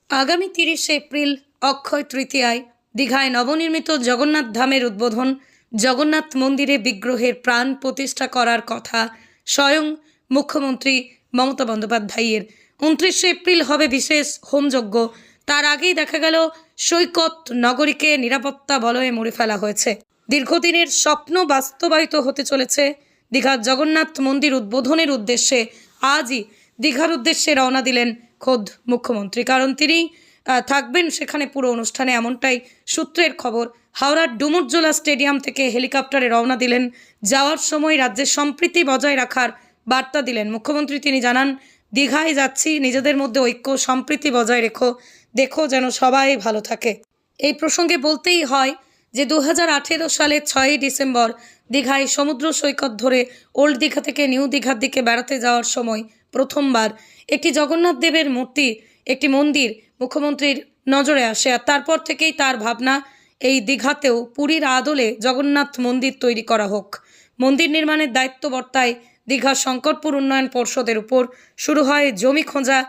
আগামী ৩০ এপ্রিল অক্ষয় তৃতীয়ায় দীঘায় নবনির্মিত জগন্নাথ ধামের উদ্বোধন। জগন্নাথ মন্দিরে বিগ্রহের প্রাণ প্রতিষ্ঠা করার কথা স্বয়ং মুখ্যমন্ত্রী মমতা বন্দ্যোপাধ্যায়ের। ২৯ এপ্রিল হবে বিশেষ হোমযজ্ঞ। তার আগেই দেখা গেল সৈকত নগরীকে নিরাপত্তা বলয়ে মুড়ে ফেলা হয়েছে। দীর্ঘদিনের স্বপ্ন বাস্তবায়িত হতে চলেছে। দীঘার জগন্নাথ মন্দির উদ্বোধনের উদ্দেশ্যে আজই দীঘার উদ্দেশ্যে রওনা দিলেন খোদ মুখ্যমন্ত্রী, কারণ তিনি থাকবেন সেখানে পুরো অনুষ্ঠানে, এমনটাই সূত্রের খবর। হাওড়ার ডুমুরজোলা স্টেডিয়াম থেকে হেলিকপ্টারে রওনা দিলেন। যাওয়ার সময় রাজ্যের সম্প্রীতি বজায় রাখার বার্তা দিলেন মুখ্যমন্ত্রী। তিনি জানান, দীঘায় যাচ্ছি, নিজেদের মধ্যে ঐক্য সম্প্রীতি বজায় দেখো যেন সবাই ভালো থাকে। এই প্রসঙ্গে বলতেই হয় যে 2018 সালের 6ই ডিসেম্বর দীঘায় সমুদ্র সৈকত ধরে ওল্ড দীঘা থেকে নিউ দীঘার দিকে বেড়াতে যাওয়ার সময় প্রথমবার একটি জগন্নাথ দেবের মূর্তি, একটি মন্দির মুখ্যমন্ত্রীর নজরে আসে। আর তারপর থেকেই তার ভাবনা, এই দীঘাতেও পুরীর আদলে জগন্নাথ মন্দির তৈরি করা হোক। মন্দির নির্মাণের দায়িত্ব বর্তায় দীঘার শঙ্করপুর উন্নয়ন পর্ষদের উপর। শুরু হয় জমি খোঁজা,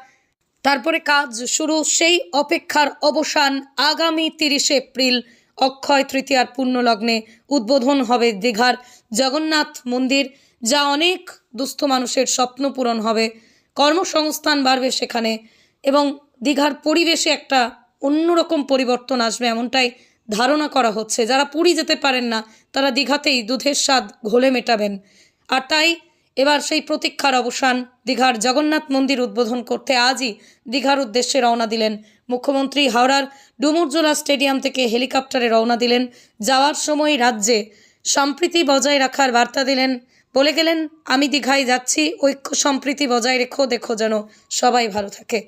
তারপরে কাজ শুরু, সেই অপেক্ষার অবসান। আগামী 30 এপ্রিল অক্ষয় তৃতীয়ার পুণ্যলগ্নে উদ্বোধন হবে দীঘার জগন্নাথ মন্দির, যা অনেক দুস্থ মানুষের স্বপ্ন পূরণ হবে, কর্মসংস্থান বাড়বে সেখানে, এবং দীঘার পরিবেশে একটা অন্যরকম পরিবর্তন আসবে, এমনটাই ধারণা করা হচ্ছে। যারা পুরী যেতে পারেন না তারা দীঘাতেই দুধের স্বাদ ঘোলে মেটাবেন। আর তাই এবার সেই প্রতীক্ষার অবসান। দীঘার জগন্নাথ মন্দির উদ্বোধন করতে আজই দীঘার উদ্দেশ্যে রওনা দিলেন মুখ্যমন্ত্রী। হাওড়ার ডুমুরজোলা স্টেডিয়াম থেকে হেলিকপ্টারে রওনা দিলেন। যাওয়ার সময় রাজ্যে সম্প্রীতি বজায় রাখার বার্তা দিলেন। বলে গেলেন, আমি দীঘায় যাচ্ছি, ঐক্য সম্প্রীতি বজায় দেখো যেন সবাই ভালো থাকে।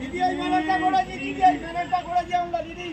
দিদি এই ম্যানেজটা করেছি, দিদি এই ম্যানেজটা করেছি আমরা দিদি।